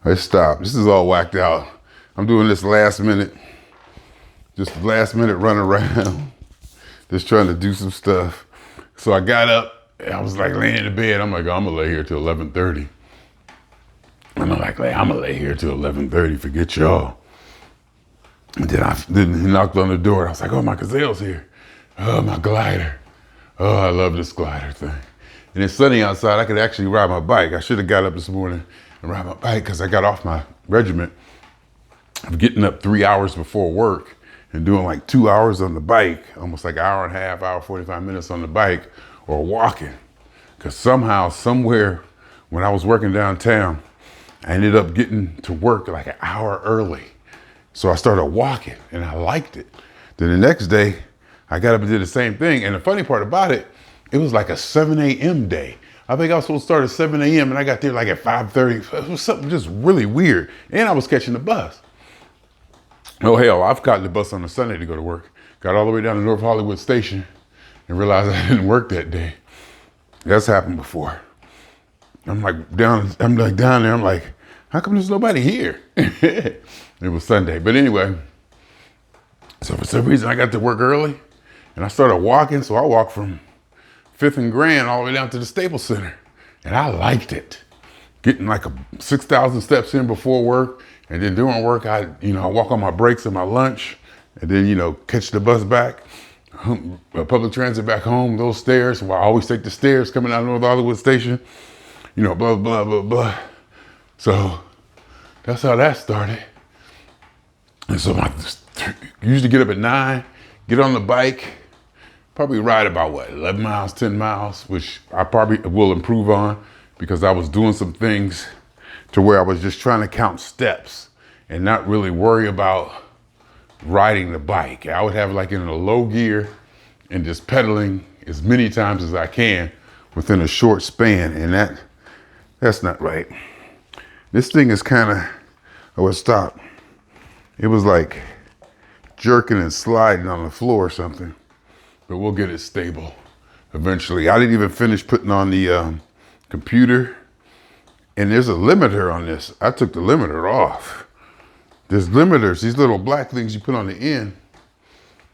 Let's stop. This is all whacked out. I'm doing this last minute run around, just trying to do some stuff. So I got up, and I was like laying in bed. I'm like, I'm gonna lay here till 11:30. And I'm like, I'm gonna lay here till 11:30. Forget y'all. And then he knocked on the door. I was like, oh, my gazelle's here. Oh, my glider. Oh, I love this glider thing. And it's sunny outside. I could actually ride my bike. I should have got up this morning and ride my bike because I got off my regiment of getting up 3 hours before work and doing like 2 hours on the bike, almost like an hour and a half, hour, 45 minutes on the bike or walking. Because somehow, somewhere, when I was working downtown, I ended up getting to work like an hour early. So I started walking and I liked it. Then the next day, I got up and did the same thing. And the funny part about it, it was like a 7 a.m. day. I think I was supposed to start at 7 a.m. and I got there like at 5:30. It was something just really weird. And I was catching the bus. Oh hell, I've gotten the bus on a Sunday to go to work. Got all the way down to North Hollywood Station and realized I didn't work that day. That's happened before. I'm down there, I'm like, how come there's nobody here? It was Sunday. But anyway, so for some reason I got to work early and I started walking. So I walked from 5th and Grand all the way down to the Staples Center. And I liked it. Getting like 6,000 steps in before work. And then during work, I walk on my breaks and my lunch. And then, catch the bus back. Public transit back home, those stairs. Well, I always take the stairs coming out of North Hollywood Station. Blah, blah, blah, blah. So that's how that started. And so I usually get up at 9, get on the bike, probably ride about 11 miles, 10 miles, which I probably will improve on because I was doing some things to where I was just trying to count steps and not really worry about riding the bike. I would have like in a low gear and just pedaling as many times as I can within a short span. And that's not right. This thing is stop. It was like jerking and sliding on the floor or something, but we'll get it stable eventually. I didn't even finish putting on the computer, and there's a limiter on this. I took the limiter off. There's limiters, these little black things you put on the end,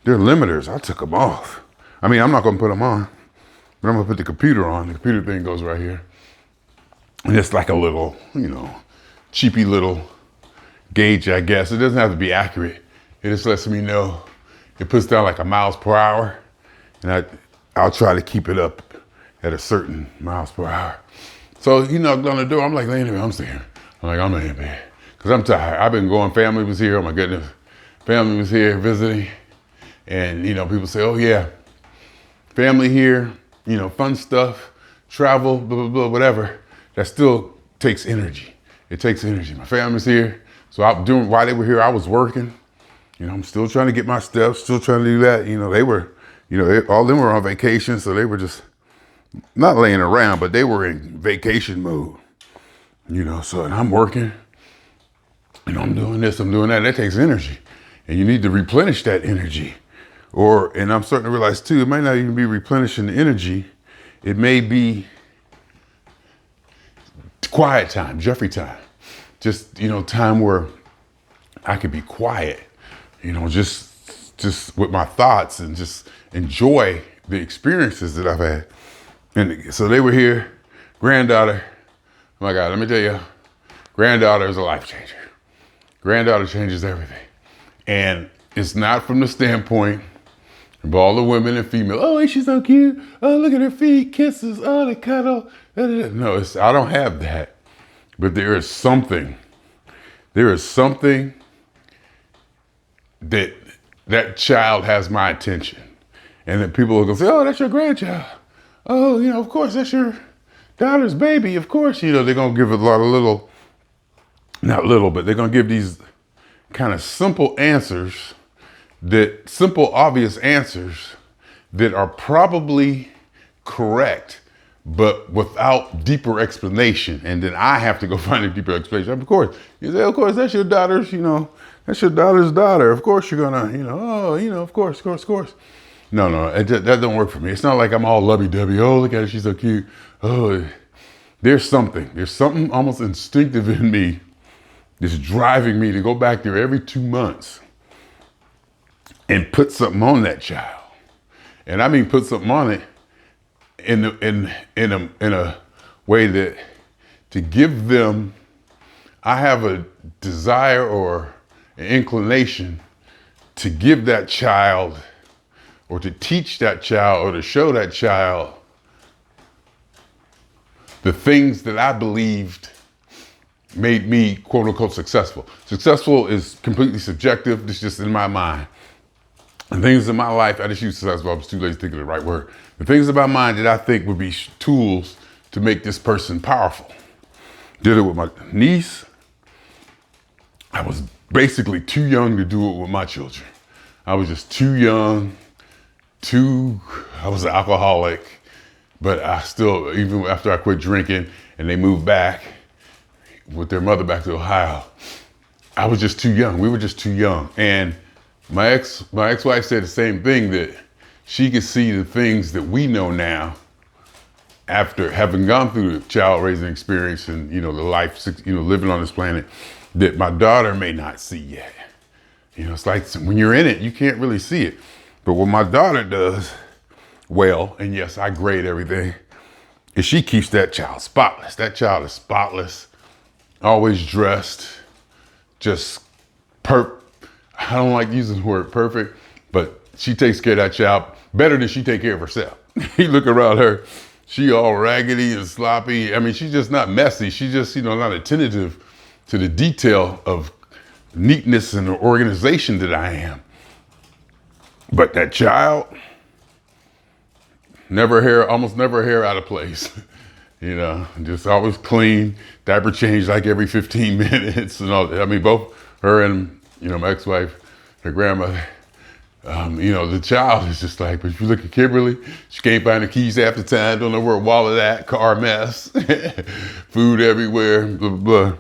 they're limiters. I took them off. I mean, I'm not gonna put them on, but I'm gonna put the computer on. The computer thing goes right here. And it's like a little, cheapy little gauge, I guess. It doesn't have to be accurate. It just lets me know. It puts down like a miles per hour, and I'll try to keep it up at a certain miles per hour. So he knocked on the door. I'm like, laying there, I'm sitting here. I'm like, I'm in bed because I'm tired. I've been going. Family was here. Oh my goodness, family was here visiting, and people say, oh yeah, family here. Fun stuff, travel, blah blah blah, whatever. That still takes energy. It takes energy. My family's here. So while they were here, I was working. I'm still trying to get my steps, still trying to do that. They were, all of them were on vacation. So they were just not laying around, but they were in vacation mode. So and I'm working and I'm doing this, I'm doing that. That takes energy. And you need to replenish that energy. And I'm starting to realize too, it might not even be replenishing the energy. It may be quiet time, Jeffery time. Just, time where I could be quiet, just with my thoughts and just enjoy the experiences that I've had. And so they were here, granddaughter. Oh my God, let me tell you, granddaughter is a life changer. Granddaughter changes everything. And it's not from the standpoint of all the women and female, oh, she's so cute. Oh, look at her feet, kisses, oh, they cuddle. No, I don't have that. But there is something that child has my attention. And then people will go say, oh, that's your grandchild. Oh, of course, that's your daughter's baby. Of course, they're going to give a lot of not little, but they're going to give these kind of simple answers, obvious answers that are probably correct, but without deeper explanation. And then I have to go find a deeper explanation. Of course, you say, of course, that's your daughter's, that's your daughter's daughter. Of course you're gonna, of course. No, that don't work for me. It's not like I'm all lovey-dovey. Oh, look at her, she's so cute. Oh, there's something almost instinctive in me that's driving me to go back there every 2 months and put something on that child. And I mean, put something on it in a way that to give them, I have a desire or an inclination to give that child or to teach that child or to show that child the things that I believed made me quote unquote successful. Successful is completely subjective. It's just in my mind. The things in my life, I just used successful, I was too lazy to think of the right word. The things in my mind that I think would be tools to make this person powerful. Did it with my niece. I was basically too young to do it with my children. I was just too young, I was an alcoholic, but I still, even after I quit drinking and they moved back with their mother back to Ohio, I was just too young. We were just too young. And my ex-wife said the same thing, that she could see the things that we know now after having gone through the child raising experience and, the life, living on this planet, that my daughter may not see yet. It's like when you're in it, you can't really see it. But what my daughter does well, and yes, I grade everything, is she keeps that child spotless. That child is spotless, always dressed, just I don't like using the word perfect, but she takes care of that child better than she take care of herself. You look around her, she all raggedy and sloppy. I mean, she's just not messy. She's just, not attentive to the detail of neatness and the organization that I am. But that child, almost never hair out of place. Just always clean, diaper change like every 15 minutes and all that. I mean, both her and, my ex-wife, her grandmother, the child is just like, but if you look at Kimberly, she can't find the keys half the time, don't know where her wallet at, car mess, food everywhere, blah, blah, blah.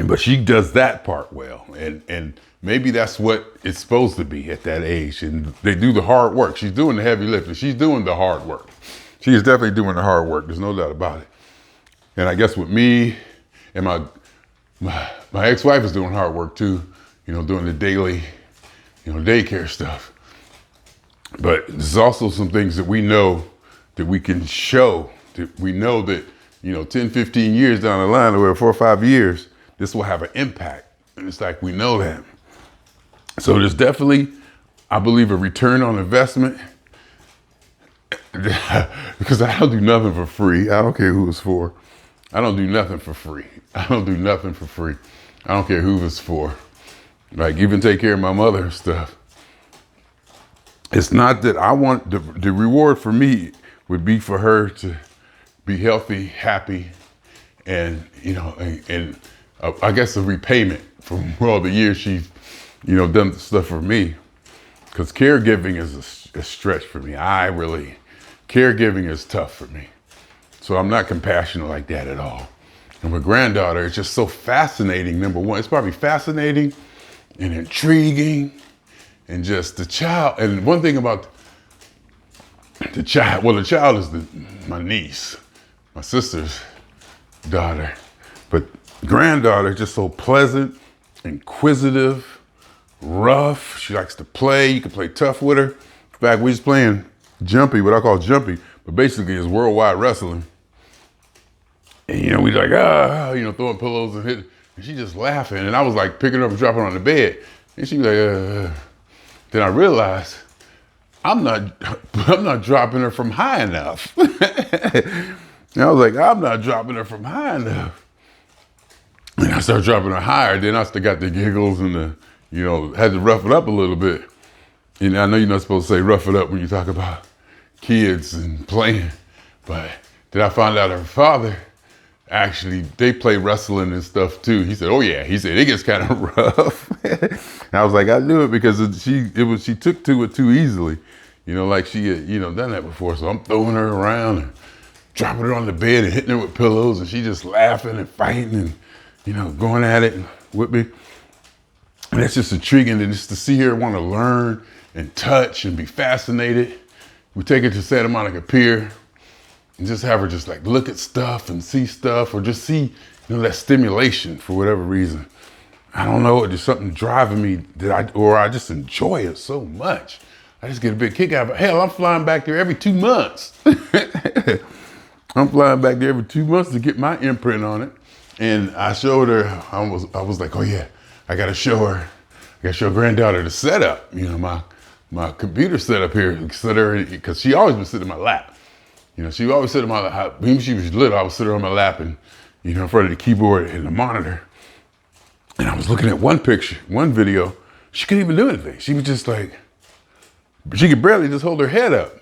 But she does that part well. And maybe that's what it's supposed to be at that age. And they do the hard work. She's doing the heavy lifting. She's doing the hard work. She is definitely doing the hard work. There's no doubt about it. And I guess with me and my ex-wife is doing hard work too, doing the daily, daycare stuff. But there's also some things that we know that we can show, that we know that, 10, 15 years down the line, or 4 or 5 years, this will have an impact. And it's like, we know that. So there's definitely, I believe, a return on investment, because I don't do nothing for free. I don't care who it's for. I don't do nothing for free. I don't do nothing for free. I don't care who it's for. Like, even take care of my mother and stuff. It's not that I want, the reward for me would be for her to be healthy, happy, and, I guess a repayment for all the years she's, done stuff for me. Because caregiving is a stretch for me. Caregiving is tough for me. So I'm not compassionate like that at all. And my granddaughter, it's just so fascinating, number one. It's probably fascinating and intriguing, and just the child. And one thing about the child, the child is my niece, my sister's daughter. But granddaughter is just so pleasant, inquisitive, rough. She likes to play. You can play tough with her. In fact, we was playing jumpy, what I call jumpy, but basically it's worldwide wrestling. And we like, throwing pillows and hitting. And she just laughing. And I was like picking her up and dropping her on the bed. And she was like, Then I realized I'm not dropping her from high enough. And I was like, I'm not dropping her from high enough. And I started dropping her higher. Then I still got the giggles and had to rough it up a little bit. I know you're not supposed to say rough it up when you talk about kids and playing, but then I found out her father, actually, they play wrestling and stuff too. He said, oh yeah. He said, it gets kind of rough. And I was like, I knew it because she took to it too easily. Like she had, done that before. So I'm throwing her around and dropping her on the bed and hitting her with pillows, and she just laughing and fighting and, going at it with me. And that's just intriguing, and just to see her want to learn and touch and be fascinated. We take her to Santa Monica Pier and just have her just like look at stuff and see stuff, or just see that stimulation for whatever reason. I don't know, there's something driving me or I just enjoy it so much. I just get a big kick out of it. Hell, I'm flying back there every 2 months. I'm flying back there every 2 months to get my imprint on it. And I showed her, I was like, oh yeah, I gotta show granddaughter the setup, my computer setup here, because she always been sitting in my lap. She always sit in my lap. When she was little, I would sit her on my lap and, in front of the keyboard and the monitor. And I was looking at one video, she couldn't even do anything. She was just like, she could barely just hold her head up,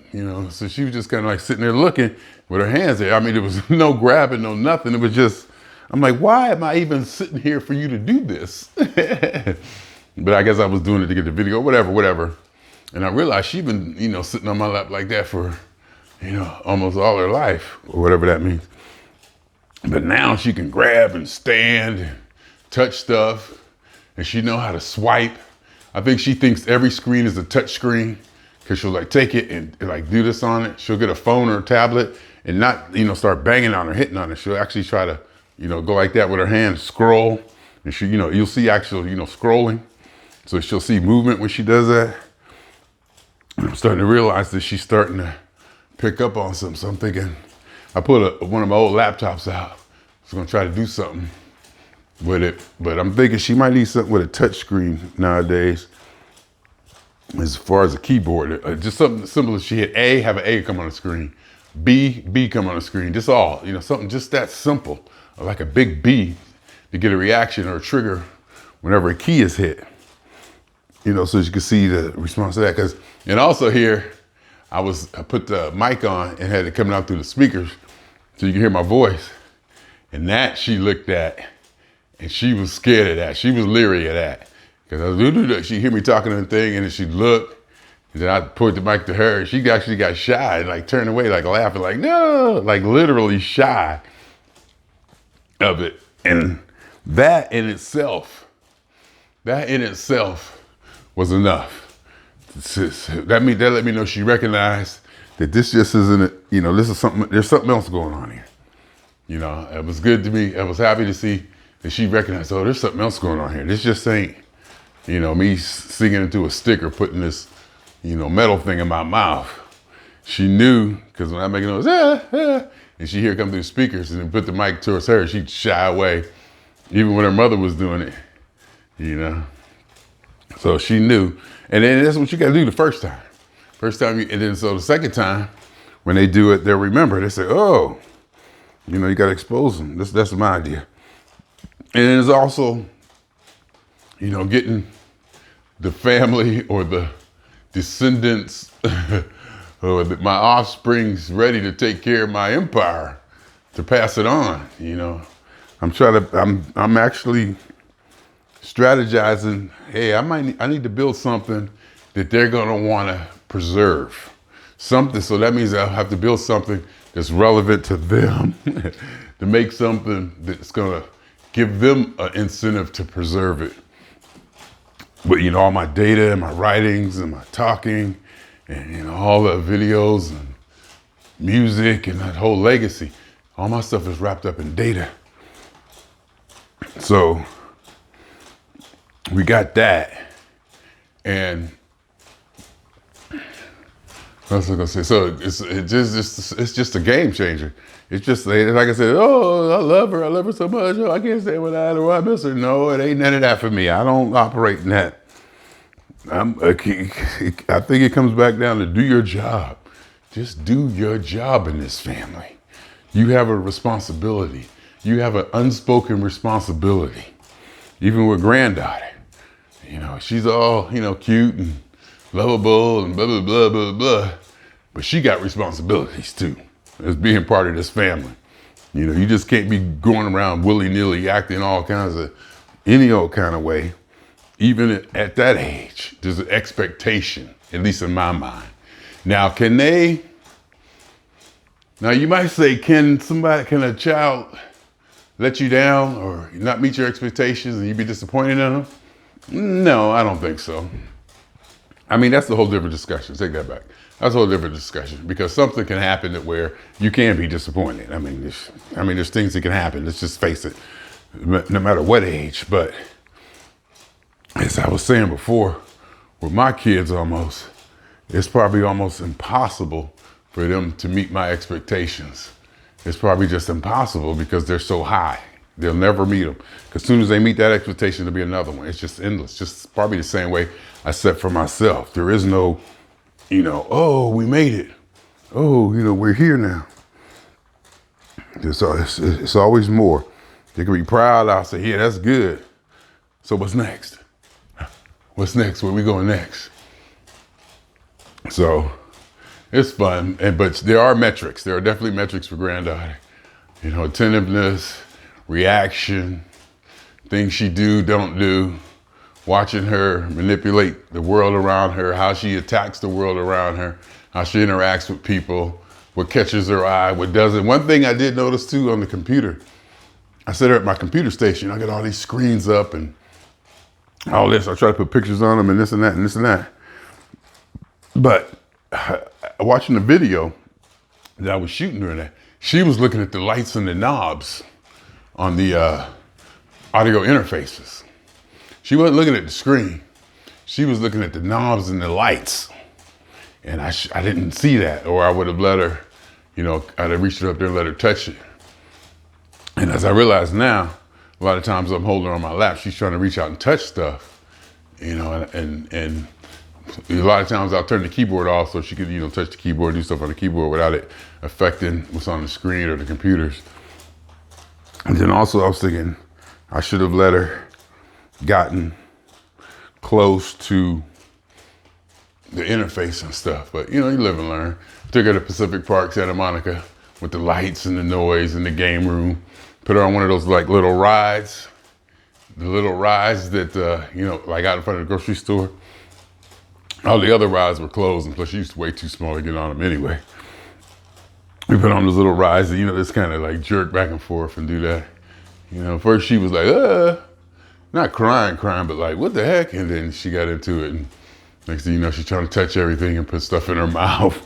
So she was just kind of like sitting there looking with her hands there. I mean, there was no grabbing, no nothing. It was just, I'm like, why am I even sitting here for you to do this? But I guess I was doing it to get the video, whatever. And I realized she'd been, sitting on my lap like that for, almost all her life, or whatever that means. But now she can grab and stand and touch stuff, and she know how to swipe. I think she thinks every screen is a touch screen, because she'll like take it and like do this on it. She'll get a phone or a tablet and not, start banging on or hitting on it. She'll actually try to, go like that with her hand, scroll. And she, you'll see actual, scrolling. So she'll see movement when she does that. And I'm starting to realize that she's starting to pick up on something. So I'm thinking, I put one of my old laptops out. I was gonna try to do something with it, but I'm thinking she might need something with a touch screen nowadays. As far as a keyboard, just something simple as she hit A, have an A come on the screen. B come on the screen. Just all, something just that simple, like a big B to get a reaction or a trigger whenever a key is hit. So you can see the response to that. And also here, I put the mic on and had it coming out through the speakers so you can hear my voice. And that she looked at and she was scared of that. She was leery of that. Because she'd hear me talking to the thing and then she'd look. And then I'd point the mic to her. She actually got shy and like turned away, like laughing, like, no, like literally shy of it. And that in itself was enough. That let me know she recognized that this just isn't, this is something, there's something else going on here. It was good to me. I was happy to see that she recognized, oh, there's something else going on here. This just ain't, me singing into a stick or putting this, metal thing in my mouth. She knew, because when I make a noise, and she hear it come through the speakers and then put the mic towards her, she'd shy away, even when her mother was doing it, So she knew. And then that's what you got to do the first time. And then so the second time, when they do it, they'll remember. They say, oh, you got to expose them. That's my idea. And then there's also, getting the family or the descendants or my offsprings ready to take care of my empire, to pass it on. I'm actually strategizing, hey, I need to build something that they're gonna wanna preserve. Something, so that means I'll have to build something that's relevant to them, to make something that's gonna give them an incentive to preserve it. But all my data and my writings and my talking and all the videos and music and that whole legacy, all my stuff is wrapped up in data. So we got that. And what was I gonna say? So it's just a game changer. It's just like I said, oh, I love her so much. Oh, I can't stay without her. I miss her. No, it ain't none of that for me. I don't operate in that. I think it comes back down to do your job. Just do your job in this family. You have a responsibility. You have an unspoken responsibility. Even with granddaughter, she's all, cute and lovable and blah, blah, blah, blah, blah. But she got responsibilities too, as being part of this family. You just can't be going around willy-nilly acting all kinds of, any old kind of way. Even at that age, there's an expectation, at least in my mind. Now, you might say, can a child let you down or not meet your expectations and you be disappointed in them? No, I don't think so. I mean, that's a whole different discussion. Take that back. That's a whole different discussion, because something can happen where you can be disappointed. I mean, there's things that can happen. Let's just face it. no matter what age. But as I was saying before, with my kids it's probably almost impossible for them to meet my expectations. It's probably just impossible because they're so high. They'll never meet them. Because as soon as they meet that expectation, there'll be another one. It's just endless. Just probably the same way I set for myself. There is no, oh, we made it. Oh, we're here now. It's always more. They can be proud. I'll say, yeah, that's good. So what's next? What's next? Where we going next? So it's fun. But there are metrics. There are definitely metrics for granddaughter. Attentiveness, reaction, things she don't do, watching her manipulate the world around her, how she attacks the world around her, how she interacts with people, what catches her eye, what doesn't. One thing I did notice too on the computer, I sit there at my computer station, I got all these screens up and all this. I try to put pictures on them and this and that and this and that. But watching the video that I was shooting during that, she was looking at the lights and the knobs on the audio interfaces. She wasn't looking at the screen. She was looking at the knobs and the lights. And I didn't see that, or I would have let her, I'd have reached up there and let her touch it. And as I realize now, a lot of times I'm holding her on my lap, she's trying to reach out and touch stuff, and a lot of times I'll turn the keyboard off so she could, touch the keyboard, do stuff on the keyboard without it affecting what's on the screen or the computers. And then also I was thinking I should have let her gotten close to the interface and stuff, but you live and learn. Took her to Pacific Park, Santa Monica, with the lights and the noise and the game room. Put her on one of those like little rides, the little rides that like out in front of the grocery store. All the other rides were closed, and plus she's way too small to get on them anyway. We put on those little rides that just kind of like jerk back and forth and do that. First she was like, not crying, but like, what the heck? And then she got into it, and next thing you know, she's trying to touch everything and put stuff in her mouth.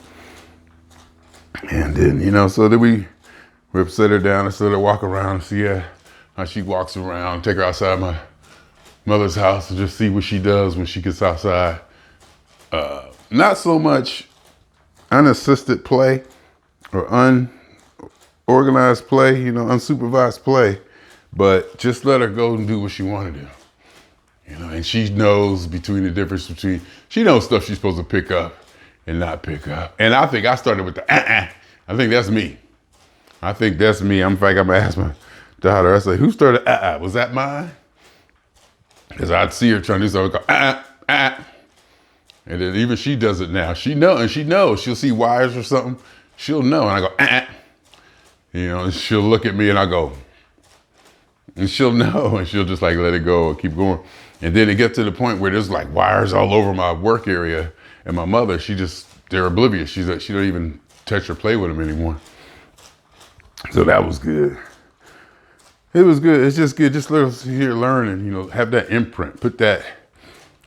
And then, so then we set her down and let her walk around and see how she walks around, take her outside my mother's house and just see what she does when she gets outside. Not so much unassisted play or unorganized play, unsupervised play, but just let her go and do what she want to do. And she knows between the difference between, she knows stuff she's supposed to pick up and not pick up. And I think I started with the I think that's me. In fact, I'm gonna ask my daughter, I say, who started Was that mine? Because I'd see her trying to do something, go and then even she does it now. She knows. She'll see wires or something. She'll know. And I go, and she'll look at me and I go, and she'll know. And she'll just like let it go or keep going. And then it gets to the point where there's like wires all over my work area. And my mother, they're oblivious. She don't even touch or play with them anymore. So that was good. It was good. It's just good. Just let us here learning, have that imprint, put that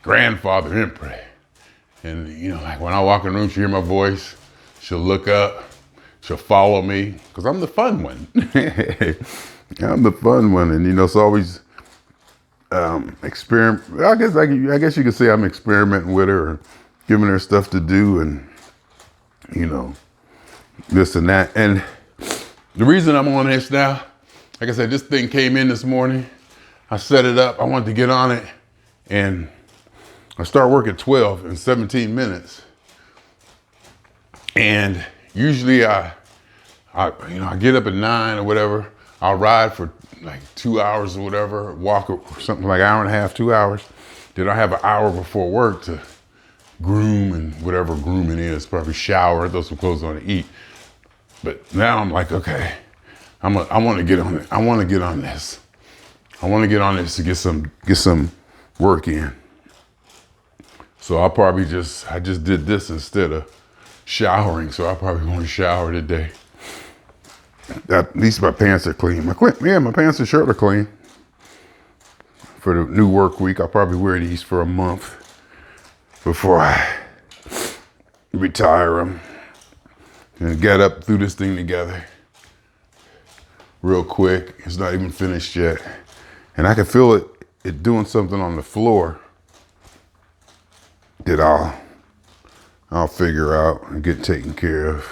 grandfather imprint. And, like when I walk in the room, she'll hear my voice. She'll look up. She'll follow me because I'm the fun one. I'm the fun one. And, it's always experiment. I guess you could say I'm experimenting with her or giving her stuff to do and, this and that. And the reason I'm on this now, like I said, this thing came in this morning. I set it up. I wanted to get on it. And I start work at 12 in 17 minutes. And usually I get up at 9 or whatever. I'll ride for like 2 hours or whatever, walk or something like an hour and a half, 2 hours. Then I have an hour before work to groom and whatever grooming is, probably shower, throw some clothes on to eat. But now I'm like, okay, I want to get on it. I want to get on this. I want to get on this to get some work in. So I just did this instead of showering. So I probably won't shower today. At least my pants are clean. My pants and shirt are clean. For the new work week, I'll probably wear these for a month before I retire them and get up through this thing together real quick. It's not even finished yet. and I can feel it doing something on the floor that I'll figure out and get taken care of.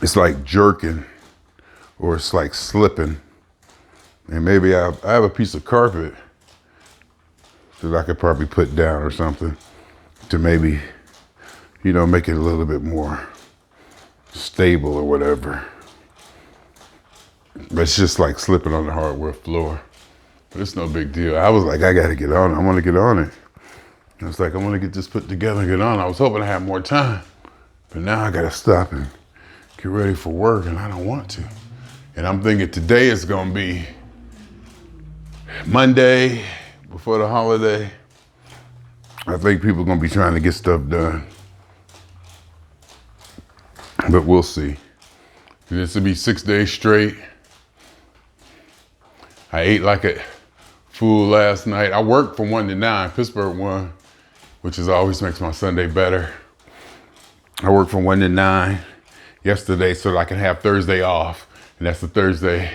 It's like jerking, or it's like slipping. And maybe I have a piece of carpet that I could probably put down or something to maybe, make it a little bit more stable or whatever. But it's just like slipping on the hardwood floor. But it's no big deal. I was like, I gotta get on it. I wanna get on it. And it's like, I wanna get this put together and get on. I was hoping I had more time. But now I gotta stop and get ready for work, and I don't want to. And I'm thinking today is gonna be Monday before the holiday. I think people are gonna be trying to get stuff done. But we'll see. This will be 6 days straight. I ate like a fool last night. I worked from 1 to 9. Pittsburgh won, which always makes my Sunday better. I worked from 1 to 9 yesterday so that I can have Thursday off. And that's the Thursday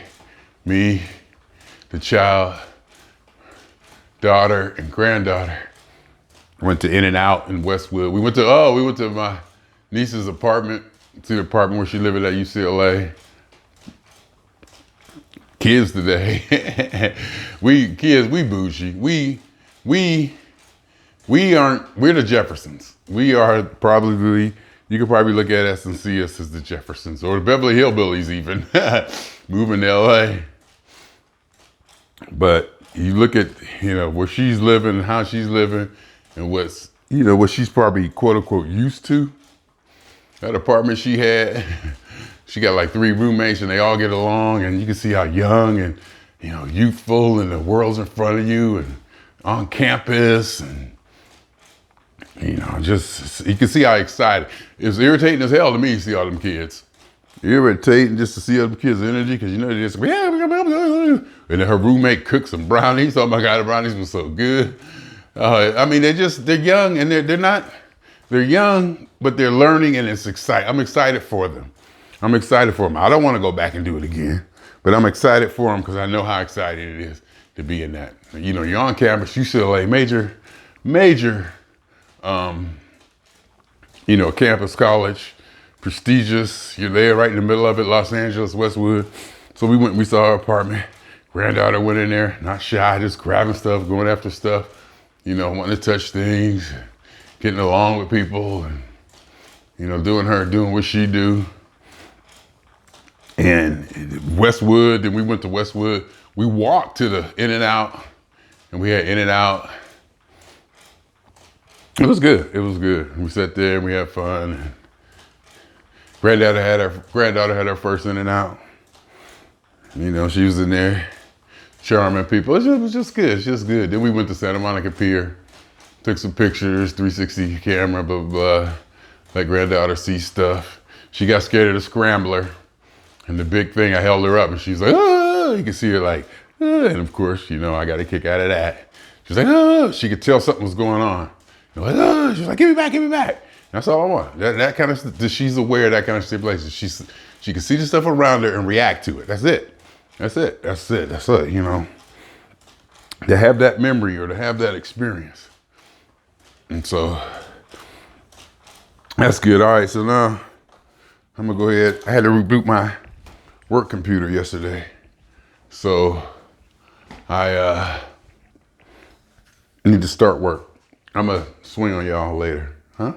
me, the child, daughter, and granddaughter went to In-N-Out in Westwood. We went to my niece's apartment, to the apartment where she lived at UCLA. Kids today, we bougie. We're the Jeffersons. We are probably, you could probably look at us and see us as the Jeffersons, or the Beverly Hillbillies even, moving to LA. But you look at, where she's living, how she's living, and what she's probably quote unquote used to. That apartment she had, she got like 3 roommates and they all get along, and you can see how young and, youthful, and the world's in front of you and on campus, and, just, you can see how excited. It's irritating as hell to me to see all them kids. Irritating just to see other kids' energy, because they just, and then her roommate cooked some brownies. Oh my God, the brownies were so good. They're young, and they're young, but they're learning, and it's exciting. I'm excited for them. I don't want to go back and do it again, but I'm excited for them because I know how exciting it is to be in that. You're on campus, UCLA, major, campus college, prestigious. You're there right in the middle of it, Los Angeles, Westwood. So we saw her apartment. Granddaughter went in there, not shy, just grabbing stuff, going after stuff, wanting to touch things, getting along with people, and, doing what she do. And Westwood, then we went to Westwood. We walked to the In-N-Out, and we had In-N-Out. It was good. We sat there and we had fun. Granddaughter had her first In-N-Out. She was in there charming people. It was just good. Then we went to Santa Monica Pier, took some pictures, 360 camera, blah, blah, blah. Let granddaughter see stuff. She got scared of the scrambler. And the big thing, I held her up, and she's like, oh, you can see her like, oh. And of course, I got a kick out of that. She's like, oh, she could tell something was going on. Like, oh, she's like, give me back. That's all I want. That kind of, she's aware of that kind of stipulation. She can see the stuff around her and react to it. That's it. To have that memory or to have that experience. And so, that's good. All right, so now I'm gonna go ahead. I had to reboot my work computer yesterday. So I need to start work. I'm gonna swing on y'all later. Huh?